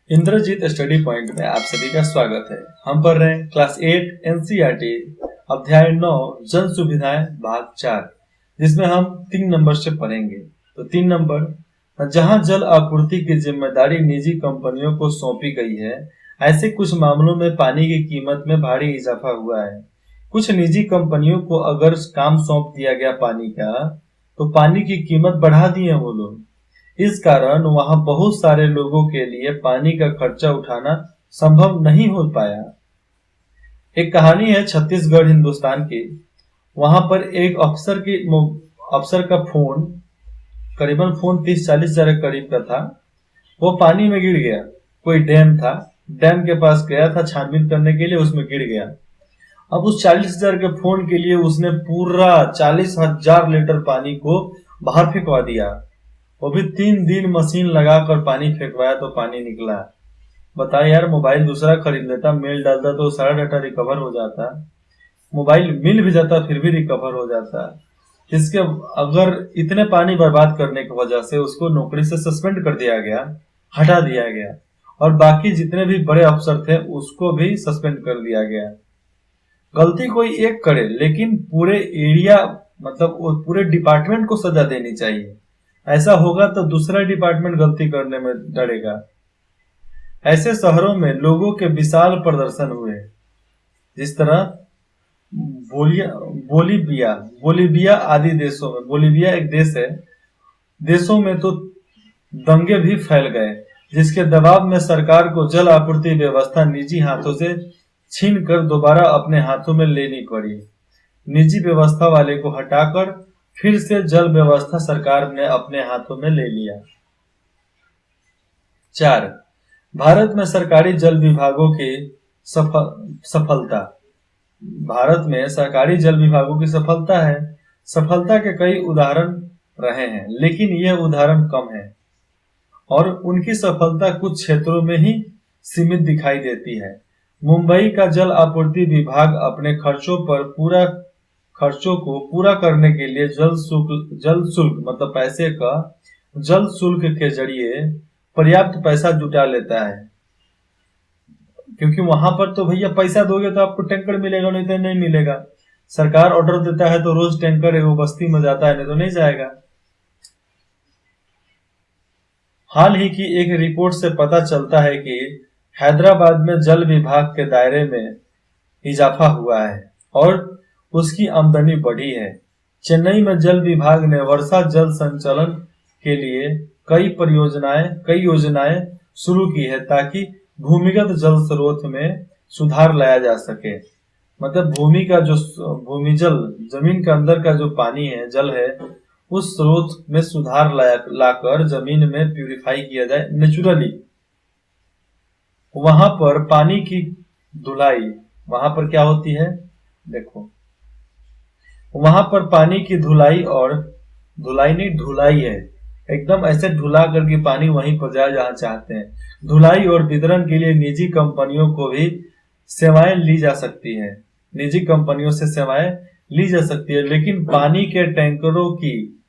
Indrajit study point में आप सभी का स्वागत है। हम पढ़ रहे हैं क्लास 8 एनसीईआरटी अध्याय 9 जन सुविधाएं भाग 4, जिसमें हम 3 नंबर से पढ़ेंगे। तो 3 नंबर, जहां जल आपूर्ति की जिम्मेदारी निजी कंपनियों को सौंपी गई है, ऐसे कुछ मामलों में पानी की कीमत में भारी इजाफा हुआ है। कुछ निजी कंपनियों को अगर काम सौंप दिया गया पानी का, तो पानी की कीमत बढ़ा दिए वो लोग। इस कारण वहां बहुत सारे लोगों के लिए पानी का खर्चा उठाना संभव नहीं हो पाया। एक कहानी है छत्तीसगढ़ हिंदुस्तान की। वहां पर एक अफसर का फोन, करीबन फोन 30-40 हजार के करीब का था। वो पानी में गिर गया। कोई डैम था, डैम के पास गया था छानबीन करने के लिए, उसमें गिर गया। अब उस 40 हजार के फोन के लिए उसने पूरा 40,000 लीटर पानी को बाहर फेंकवा दिया। वो भी 3 दिन मशीन लगाकर पानी फेंकवाया तो पानी निकला। बताया यार, मोबाइल दूसरा खरीद लेता, मेल डालता तो सारा डाटा रिकवर हो जाता। मोबाइल मिल भी जाता फिर भी रिकवर हो जाता। इसके अगर इतने पानी बर्बाद करने की वजह से उसको नौकरी से सस्पेंड कर दिया गया, हटा दिया गया, और बाकी जितने भी बड़े अफसर थे उसको भी सस्पेंड कर दिया गया। गलती कोई एक करे, लेकिन पूरे एरिया, मतलब पूरे डिपार्टमेंट को सजा देनी चाहिए। ऐसा होगा तो दूसरा डिपार्टमेंट गलती करने में डरेगा। ऐसे शहरों में लोगों के विशाल प्रदर्शन हुए। जिस तरह बोलीविया आदि देशों में, बोलीविया एक देश है, देशों में तो दंगे भी फैल गए, जिसके दबाव में सरकार को जल आपूर्ति व्यवस्था निजी हाथों से छीन कर दोबारा अपने हाथों में लेनी पड़ी। निजी व्यवस्था वाले को हटाकर फिर से जल व्यवस्था सरकार ने अपने हाथों में ले लिया। 4. भारत में सरकारी जल विभागों की सफलता। भारत में सरकारी जल विभागों की सफलता है। सफलता के कई उदाहरण रहे हैं, लेकिन यह उदाहरण कम है और उनकी सफलता कुछ क्षेत्रों में ही सीमित दिखाई देती है। मुंबई का जल आपूर्ति विभाग अपने खर्चों को पूरा करने के लिए जल शुल्क मतलब पैसे का जल शुल्क के जरिए पर्याप्त पैसा जुटा लेता है। क्योंकि वहां पर तो भैया पैसा दोगे तो आपको टैंकर मिलेगा, नहीं तो नहीं मिलेगा। सरकार ऑर्डर देता है तो रोज टैंकर वो बस्ती में जाता है, नहीं तो नहीं जाएगा। हाल ही की एक रिपोर्ट से पता चलता है कि हैदराबाद में जल विभाग के दायरे में इजाफा हुआ है और उसकी आमदनी बढ़ी है। चेन्नई में जल विभाग ने वर्षा जल संचलन के लिए कई योजनाएं शुरू की है, ताकि भूमिगत जल स्रोत में सुधार लाया जा सके। मतलब भूमि जल, जमीन के अंदर का जो पानी है, जल है, उस स्रोत में सुधार लाकर जमीन में प्यूरिफाई किया जाए नेचुरली। वहां पर पानी की धुलाई, वहां पर क्या होती है देखो, वहां पर पानी की धुलाई है, एकदम ऐसे धुला करके पानी वहीं पर जाए जहां चाहते हैं। धुलाई और वितरण के लिए निजी कंपनियों को भी सेवाएं ली जा सकती है, निजी कंपनियों से सेवाएं ली जा सकती है, लेकिन पानी के टैंकरों की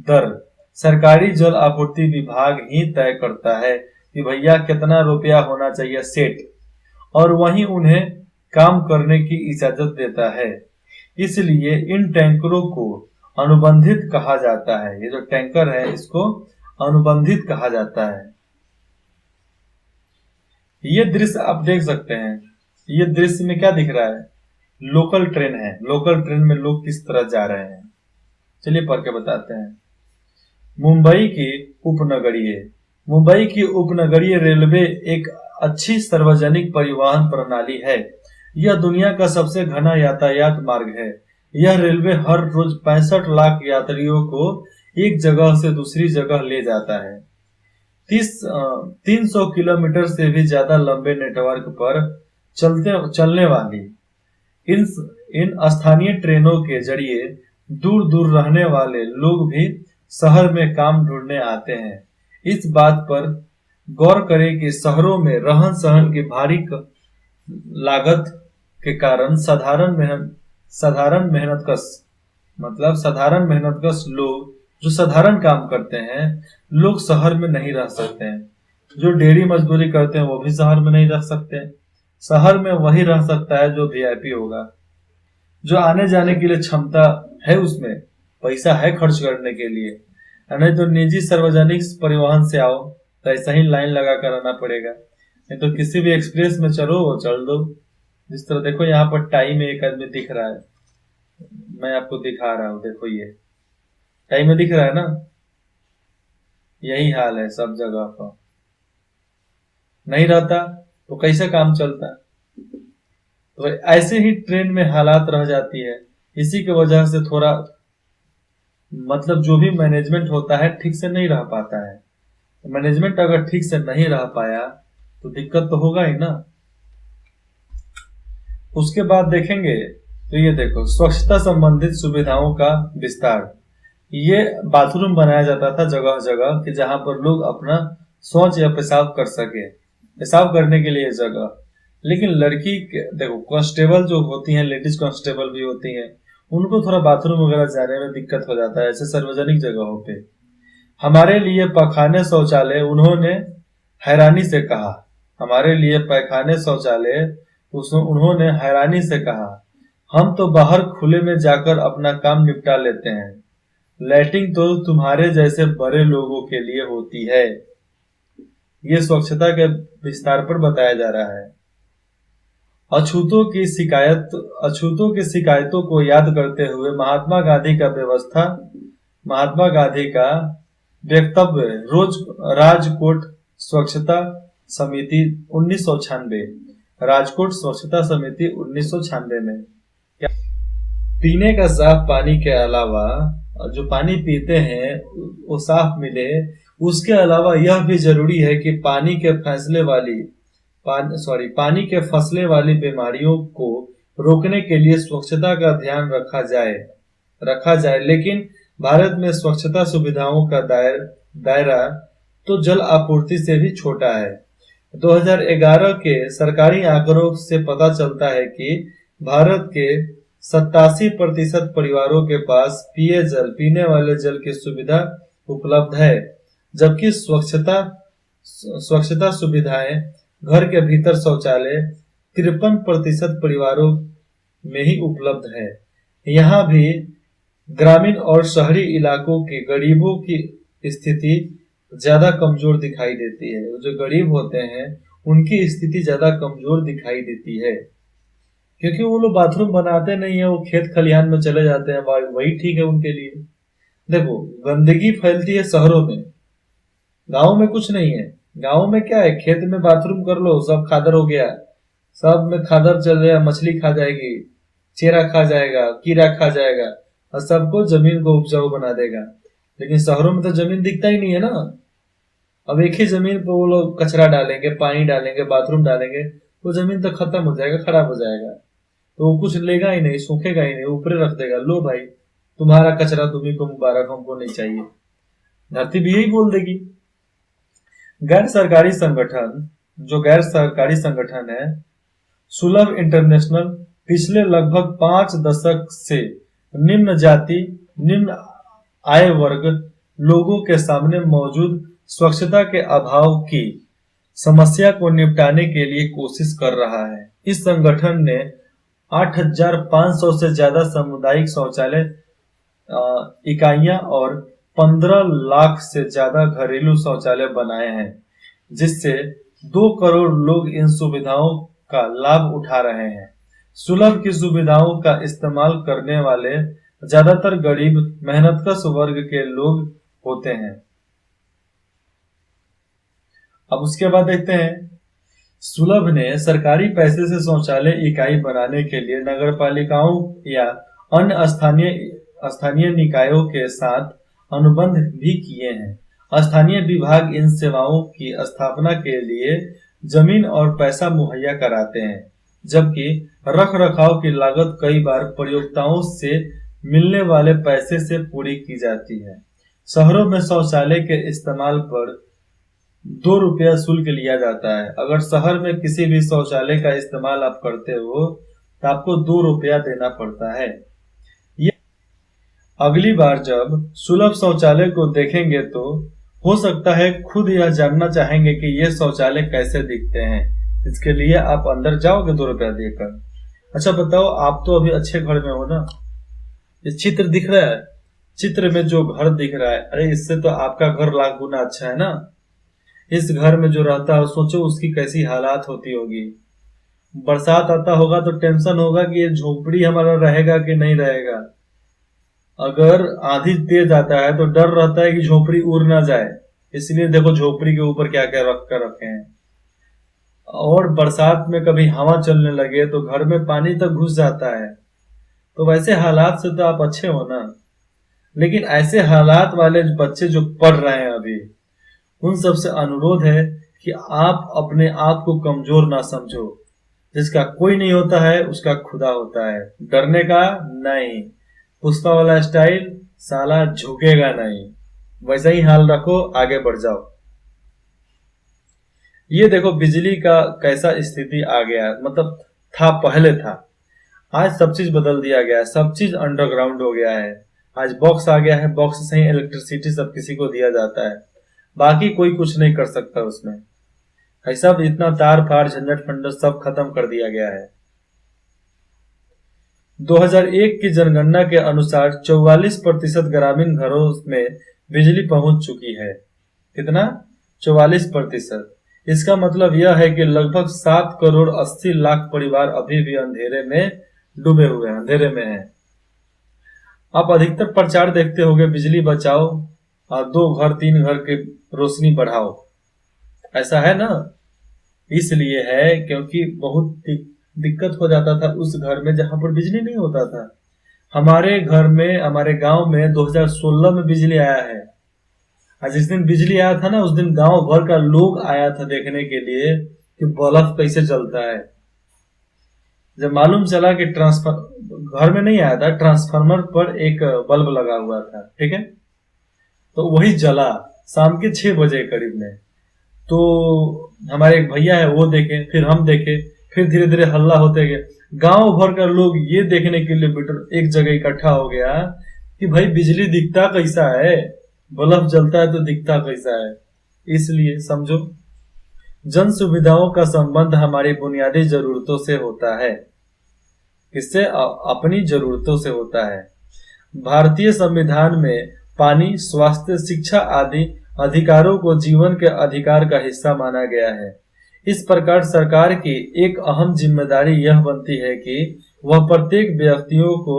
दर सरकारी जल आपूर्ति विभाग ही तय करता है कि भैया कितना रुपया होना चाहिए सेट, और वहीं उन्हें काम करने की इजाजत देता है। इसलिए इन टैंकरों को अनुबंधित कहा जाता है। ये जो टैंकर है इसको अनुबंधित कहा जाता है। ये दृश्य आप देख सकते हैं। ये दृश्य में क्या दिख रहा है? लोकल ट्रेन है। लोकल ट्रेन में लोग किस तरह जा रहे हैं, चलिए पढ़ के बताते हैं। मुंबई की उपनगरीय रेलवे एक अच्छी सार्वजनिक परिवहन प्रणाली है। यह दुनिया का सबसे घना यातायात मार्ग है। यह रेलवे हर रोज 65 लाख यात्रियों को एक जगह से दूसरी जगह ले जाता है। 300 किलोमीटर से भी ज्यादा लंबे नेटवर्क पर चलने वाली इन स्थानीय ट्रेनों के जरिए दूर दूर रहने वाले लोग भी शहर में काम ढूंढने आते हैं। इस बात पर गौर करें कि शहरों में रहन सहन की भारी लागत के कारण साधारण मेहनतकश लोग जो साधारण काम करते हैं, लोग शहर में नहीं रह सकते हैं। जो डेली मजदूरी करते हैं वो भी शहर में नहीं रह सकते। शहर में वही रह सकता है जो वीआईपी होगा, जो आने जाने के लिए क्षमता है, उसमें पैसा है खर्च करने के लिए। नहीं तो निजी सार्वजनिक परिवहन से आओ तो ऐसा ही लाइन लगा कर आना पड़ेगा। नहीं तो किसी भी एक्सप्रेस में चलो, वो चल दो। जिस तरह देखो यहाँ पर टाई में एक आदमी दिख रहा है, मैं आपको दिखा रहा हूँ, देखो ये टाई में दिख रहा है ना। यही हाल है सब जगह पर, नहीं रहता तो कैसे काम चलता। तो ऐसे ही ट्रेन में हालात रह जाती है। इसी की वजह से थोड़ा मतलब जो भी मैनेजमेंट होता है ठीक से नहीं रह पाता है। मैनेजमेंट अगर ठीक से नहीं रह पाया तो दिक्कत तो होगा ही ना। उसके बाद देखेंगे तो ये देखो, स्वच्छता संबंधित सुविधाओं का विस्तार। ये बाथरूम बनाया जाता था जगह जगह कि जहां पर लोग अपना शौच या पेशाब कर सके, पेशाब करने के लिए जगह। लेकिन लड़की देखो, कांस्टेबल जो होती हैं, लेडीज कांस्टेबल भी होती हैं, उनको थोड़ा बाथरूम वगैरह जाने में दिक्कत हो जाता है ऐसे सार्वजनिक जगहों पे। हमारे लिए पखाने शौचालय, उन्होंने हैरानी से कहा। हमारे लिए पैखाने शौचालय, उन्होंने हैरानी से कहा, हम तो बाहर खुले में जाकर अपना काम निपटा लेते हैं, लैट्रिन तो तुम्हारे जैसे बड़े लोगों के लिए होती है। ये स्वच्छता के विस्तार पर बताया जा रहा है। अछूतों की शिकायतों को याद करते हुए महात्मा गांधी का वक्तव्य, रोज राजकोट स्वच्छता समिति 1996, राजकोट स्वच्छता समिति 1996 में। पीने का साफ पानी के अलावा, जो पानी पीते हैं वो साफ मिले, उसके अलावा यह भी जरूरी है कि पानी के फसले वाली बीमारियों को रोकने के लिए स्वच्छता का ध्यान रखा जाए। लेकिन भारत में स्वच्छता सुविधाओं का दायरा तो जल आपूर्ति से भी छोटा है। 2011 के सरकारी आंकड़ों से पता चलता है कि भारत के 87% परिवारों के पास पीने वाले जल की सुविधा उपलब्ध है, जबकि स्वच्छता सुविधाएं, घर के भीतर शौचालय 53% परिवारों में ही उपलब्ध है। यहाँ भी ग्रामीण और शहरी इलाकों के गरीबों की स्थिति ज्यादा कमजोर दिखाई देती है। जो गरीब होते हैं उनकी स्थिति ज्यादा कमजोर दिखाई देती है, क्योंकि वो लोग बाथरूम बनाते नहीं है, वो खेत खलिहान में चले जाते हैं, वही ठीक है उनके लिए। देखो, गंदगी फैलती है शहरों में, गांव में कुछ नहीं है। गांव में क्या है, खेत में बाथरूम कर लो, सब खादर हो गया, सब में खादर चल रहा, मछली खा जाएगी, चेरा खा जाएगा, कीड़ा खा जाएगा, और सबको जमीन को उपजाऊ बना देगा। लेकिन शहरों में तो जमीन दिखता ही नहीं है ना। अब एक ही जमीन पर वो लोग कचरा डालेंगे, पानी डालेंगे, बाथरूम डालेंगे, वो जमीन तो खत्म हो जाएगा, खराब हो जाएगा। तो वो कुछ लेगा ही नहीं, सूखेगा ही नहीं, ऊपर रख देगा, लो भाई तुम्हारा कचरा तुम्ही को मुबारक, हमको नहीं चाहिए। धरती भी यही बोल देगी। गैर सरकारी संगठन है सुलभ इंटरनेशनल, पिछले लगभग 5 दशक से निम्न आय वर्ग लोगों के सामने मौजूद स्वच्छता के अभाव की समस्या को निपटाने के लिए कोशिश कर रहा है। इस संगठन ने 8,500 से ज्यादा सामुदायिक शौचालय इकाइयां और 15 लाख से ज्यादा घरेलू शौचालय बनाए हैं, जिससे 2 करोड़ लोग इन सुविधाओं का लाभ उठा रहे हैं। सुलभ की सुविधाओं का इस्तेमाल करने वाले ज्यादातर गरीब मेहनतकश वर्ग के लोग होते हैं। अब उसके बाद देखते हैं, सुलभ ने सरकारी पैसे से शौचालय इकाई बनाने के लिए नगरपालिकाओं या अन्य स्थानीय निकायों के साथ अनुबंध भी किए हैं। स्थानीय विभाग इन सेवाओं की स्थापना के लिए जमीन और पैसा मुहैया कराते हैं, जबकि रख रखाव की लागत कई बार प्रयोक्ताओं से मिलने वाले पैसे से पूरी की जाती है। शहरों में शौचालय के इस्तेमाल पर 2 रुपया शुल्क लिया जाता है। अगर शहर में किसी भी शौचालय का इस्तेमाल आप करते हो तो आपको 2 रुपया देना पड़ता है। अगली बार जब सुलभ शौचालय को देखेंगे तो हो सकता है खुद यह जानना चाहेंगे कि ये शौचालय कैसे दिखते हैं। इसके लिए आप अंदर जाओगे 2 रुपया देकर। अच्छा बताओ, आप तो अभी अच्छे घर में हो ना? ये चित्र दिख रहा है, चित्र में जो घर दिख रहा है, अरे इससे तो आपका घर लाख गुना अच्छा है ना। इस घर में जो रहता है सोचो उसकी कैसी हालात होती होगी। बरसात आता होगा तो टेंशन होगा कि ये झोपड़ी हमारा रहेगा कि नहीं रहेगा। अगर आंधी तेज आता है तो डर रहता है कि झोपड़ी उड़ ना जाए, इसलिए देखो झोपड़ी के ऊपर क्या क्या रख कर रखे हैं। और बरसात में कभी हवा चलने लगे तो घर में पानी तक घुस जाता है। तो वैसे हालात से तो आप अच्छे हो ना। लेकिन ऐसे हालात वाले बच्चे जो पढ़ रहे हैं अभी, उन सबसे अनुरोध है कि आप अपने आप को कमजोर ना समझो। जिसका कोई नहीं होता है उसका खुदा होता है। डरने का नहीं। पुष्पा वाला स्टाइल, साला झुकेगा नहीं। वैसा ही हाल रखो, आगे बढ़ जाओ। ये देखो बिजली का कैसा स्थिति आ गया, मतलब था पहले था, आज सब चीज बदल दिया गया है। सब चीज अंडरग्राउंड हो गया है। आज बॉक्स आ गया है, बॉक्स से ही इलेक्ट्रिसिटी सब किसी को दिया जाता है, बाकी कोई कुछ नहीं कर सकता उसमें। ऐसा इतना तार फार झंझट फंडट सब खत्म कर दिया गया है। 2001 की जनगणना के अनुसार 44% ग्रामीण घरों में बिजली पहुंच चुकी है। कितना? 44%। इसका मतलब यह है कि लगभग 7 करोड़ 80 लाख परिवार अभी भी अंधेरे में डूबे हुए हैं, अंधेरे में हैं। आप अधिकतर प्रचार देखते होंगे, बिजली बचाओ और 2 घर 3 घर की रोशनी बढ़ाओ। ऐसा है ना? इसलिए है क्योंकि बहुत दिक्कत हो जाता था उस घर में जहां पर बिजली नहीं होता था। हमारे घर में, हमारे गांव में 2016 में बिजली आया है। आज जिस दिन बिजली आया था ना, उस दिन गांव भर का लोग आया था देखने के लिए कि बल्ब कैसे जलता है। जब मालूम चला कि घर में नहीं आया था, ट्रांसफार्मर पर एक बल्ब लगा हुआ था, ठीक है, तो वही जला शाम के 6 बजे करीब में। तो हमारे एक भैया है वो देखे, फिर हम देखे, फिर धीरे धीरे हल्ला होते गए। गांव भर का लोग ये देखने के लिए एक जगह इकट्ठा हो गया कि भाई बिजली दिखता कैसा है, बल्ब जलता है तो दिखता कैसा है। इसलिए समझो, जन सुविधाओं का संबंध हमारी बुनियादी जरूरतों से होता है। किससे? अपनी जरूरतों से होता है। भारतीय संविधान में पानी, स्वास्थ्य, शिक्षा आदि अधिकारों को जीवन के अधिकार का हिस्सा माना गया है। इस प्रकार सरकार की एक अहम जिम्मेदारी यह बनती है कि वह प्रत्येक व्यक्तियों को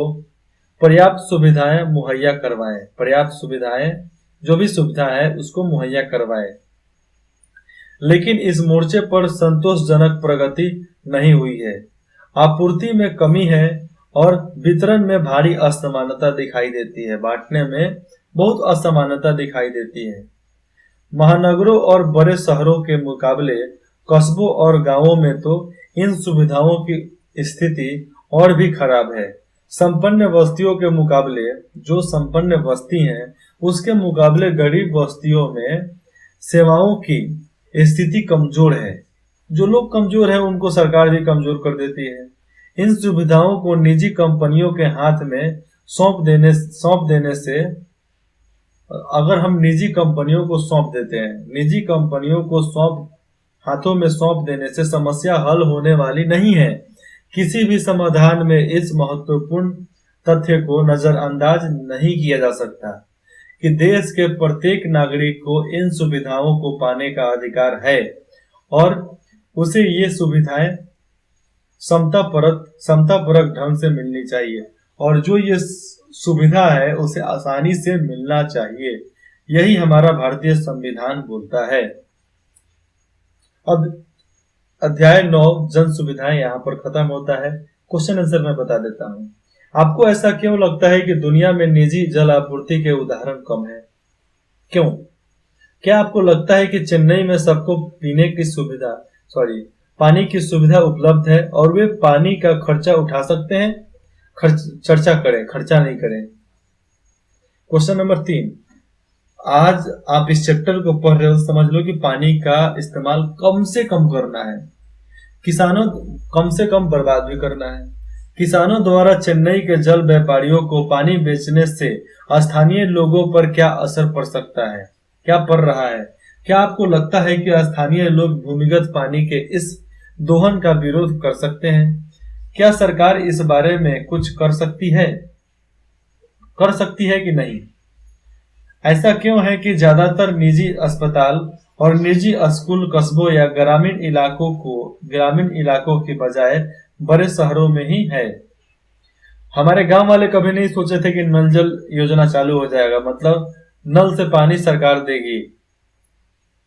पर्याप्त सुविधाएं मुहैया करवाएं। पर्याप्त सुविधाएं, जो भी सुविधा है उसको मुहैया करवाएं। लेकिन इस मोर्चे पर संतोषजनक प्रगति नहीं हुई है। आपूर्ति में कमी है और वितरण में भारी असमानता दिखाई देती है। बांटने में बहुत असमानता दिखाई देती है। महानगरों और बड़े शहरों के मुकाबले कस्बों और गांवों में तो इन सुविधाओं की स्थिति और भी खराब है। संपन्न बस्तियों के मुकाबले, जो संपन्न बस्ती हैं उसके मुकाबले गरीब बस्तियों में सेवाओं की स्थिति कमजोर है। जो लोग कमजोर है उनको सरकार भी कमजोर कर देती है। इन सुविधाओं को निजी कंपनियों के हाथ में सौंप देने से, अगर हम निजी कंपनियों को सौंप देते हैं, निजी कंपनियों को हाथों में सौंप देने से समस्या हल होने वाली नहीं है। किसी भी समाधान में इस महत्वपूर्ण तथ्य को नजरअंदाज नहीं किया जा सकता कि देश के प्रत्येक नागरिक को इन सुविधाओं को पाने का अधिकार है और उसे ये सुविधाएं समतापरक ढंग से मिलनी चाहिए, और जो ये सुविधा है उसे आसानी से मिलना चाहिए। यही हमारा भारतीय संविधान बोलता है। अब अध्याय 9 जन सुविधाएं यहाँ पर खत्म होता है। क्वेश्चन आंसर मैं बता देता हूँ। आपको ऐसा क्यों लगता है कि दुनिया में निजी जल आपूर्ति के उदाहरण कम है? क्यों? क्या आपको लगता है कि चेन्नई में सबको पानी की सुविधा उपलब्ध है और वे पानी का खर्चा उठा सकते हैं? चर्चा करें, खर्चा नहीं करें। क्वेश्चन नंबर 3, आज आप इस चैप्टर को पढ़ रहे हो, समझ लो कि पानी का इस्तेमाल कम से कम करना है। किसानों कम से कम बर्बाद भी करना है। किसानों द्वारा चेन्नई के जल व्यापारियों को पानी बेचने से स्थानीय लोगों पर क्या असर पड़ सकता है? क्या पड़ रहा है? क्या आपको लगता है कि स्थानीय लोग भूमिगत पानी के इस दोहन का विरोध कर सकते हैं? क्या सरकार इस बारे में कुछ कर सकती है कि नहीं? ऐसा क्यों है कि ज्यादातर निजी अस्पताल और निजी स्कूल कस्बों या ग्रामीण इलाकों की बजाय बड़े शहरों में ही है? हमारे गांव वाले कभी नहीं सोचे थे कि नल जल योजना चालू हो जाएगा, मतलब नल से पानी सरकार देगी।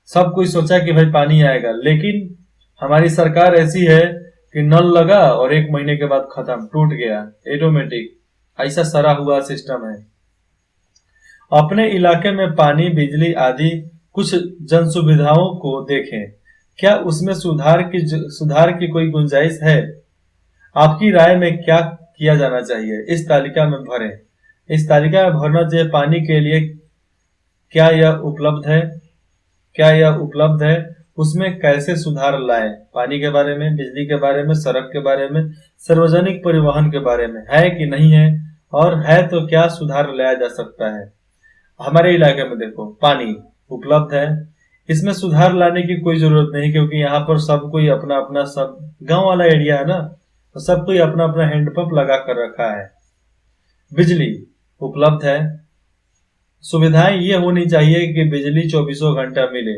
सब कोई सोचा कि भाई पानी आएगा, लेकिन हमारी सरकार ऐसी है कि नल लगा और 1 महीने के बाद खत्म, टूट गया ऑटोमेटिक। ऐसा सरा हुआ सिस्टम है। अपने इलाके में पानी, बिजली आदि कुछ जन सुविधाओं को देखें। क्या उसमें सुधार की कोई गुंजाइश है? आपकी राय में क्या किया जाना चाहिए? इस तालिका में भरें। इस तालिका में भरना चाहिए पानी के लिए क्या यह उपलब्ध है, उसमें कैसे सुधार लाएं, पानी के बारे में, बिजली के बारे में, सड़क के बारे में, सार्वजनिक परिवहन के बारे में है कि नहीं है, और है तो क्या सुधार लाया जा सकता है। हमारे इलाके में देखो पानी उपलब्ध है, इसमें सुधार लाने की कोई जरूरत नहीं, क्योंकि यहाँ पर सब कोई अपना अपना, सब गांव वाला एरिया है ना, तो सब कोई अपना अपना हैंडपंप लगा कर रखा है। बिजली उपलब्ध है। सुविधाएं ये होनी चाहिए कि बिजली 24 घंटा मिले,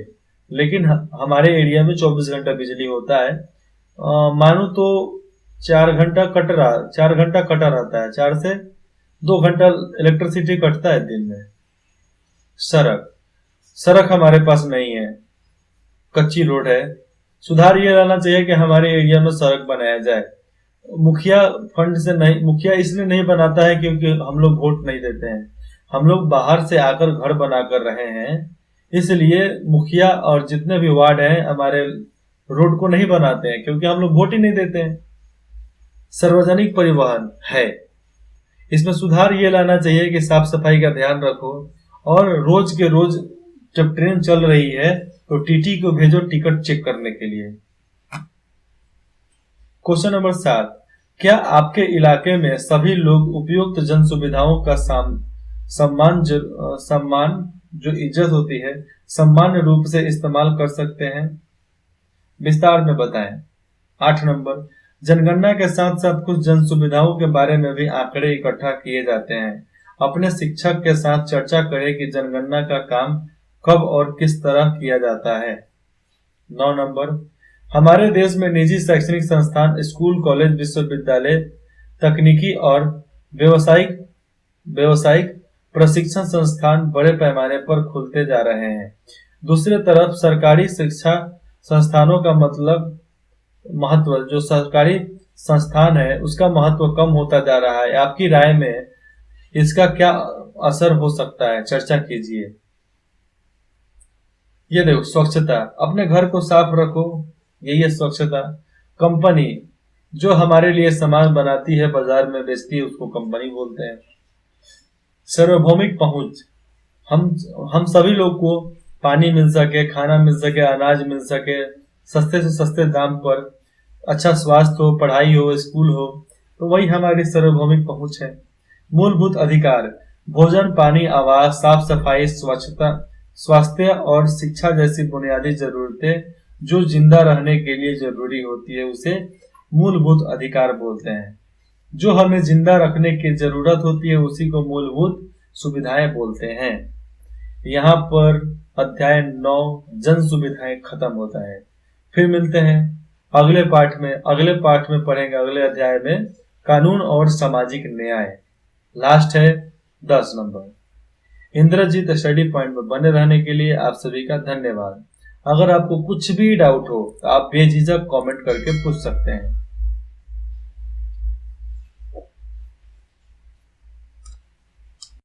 लेकिन हमारे एरिया में 24 घंटा बिजली होता है। मानो तो 4 घंटा कटा रहता है, 4 से 2 घंटा इलेक्ट्रिसिटी कटता है दिन में। सड़क हमारे पास नहीं है, कच्ची रोड है। सुधार ये लाना चाहिए कि हमारे एरिया में सड़क बनाया जाए। मुखिया फंड से नहीं, मुखिया इसलिए नहीं बनाता है क्योंकि हम लोग वोट नहीं देते हैं, हम लोग बाहर से आकर घर बना कर रहे हैं, इसलिए मुखिया और जितने भी वार्ड हैं हमारे रोड को नहीं बनाते हैं, क्योंकि हम लोग वोट ही नहीं देते हैं। सार्वजनिक परिवहन है, इसमें सुधार ये लाना चाहिए कि साफ सफाई का ध्यान रखो, और रोज के रोज जब ट्रेन चल रही है तो टीटी को भेजो टिकट चेक करने के लिए। क्वेश्चन नंबर 7, क्या आपके इलाके में सभी लोग उपयुक्त जन सुविधाओं का सम्मान जो इज्जत होती है सामान्य रूप से इस्तेमाल कर सकते हैं? विस्तार में बताएं। 8 नंबर, जनगणना के साथ साथ कुछ जन सुविधाओं के बारे में भी आंकड़े इकट्ठा किए जाते हैं। अपने शिक्षक के साथ चर्चा करें कि जनगणना का काम कब और किस तरह किया जाता है। 9 नंबर, हमारे देश में निजी शैक्षणिक संस्थान, स्कूल, कॉलेज, विश्वविद्यालय, तकनीकी और व्यवसायिक प्रशिक्षण संस्थान बड़े पैमाने पर खुलते जा रहे हैं। दूसरी तरफ सरकारी शिक्षा संस्थानों का महत्व, जो सरकारी संस्थान है उसका महत्व कम होता जा रहा है। आपकी राय में इसका क्या असर हो सकता है? चर्चा कीजिए। ये देखो, स्वच्छता, अपने घर को साफ रखो, यही है स्वच्छता। कंपनी जो हमारे लिए सामान बनाती है, बाजार में बेचती है, उसको कंपनी बोलते हैं। सार्वभौमिक पहुंच, हम सभी लोग को पानी मिल सके, खाना मिल सके, अनाज मिल सके, सस्ते से सस्ते दाम पर, अच्छा स्वास्थ्य हो, पढ़ाई हो, स्कूल हो, तो वही हमारी सार्वभौमिक पहुंच है। मूलभूत अधिकार, भोजन, पानी, आवास, साफ सफाई, स्वच्छता, स्वास्थ्य और शिक्षा जैसी बुनियादी जरूरतें जो जिंदा रहने के लिए जरूरी होती है, उसे मूलभूत अधिकार बोलते हैं। जो हमें जिंदा रखने की जरूरत होती है उसी को मूलभूत सुविधाएं बोलते हैं। यहाँ पर अध्याय 9 जन सुविधाएं खत्म होता है। फिर मिलते हैं अगले पाठ में पढ़ेंगे अगले अध्याय में कानून और सामाजिक न्याय। लास्ट है 10 नंबर। इंद्रजीत स्टडी पॉइंट में बने रहने के लिए आप सभी का धन्यवाद। अगर आपको कुछ भी डाउट हो तो आप बेझिझक कमेंट करके पूछ सकते हैं।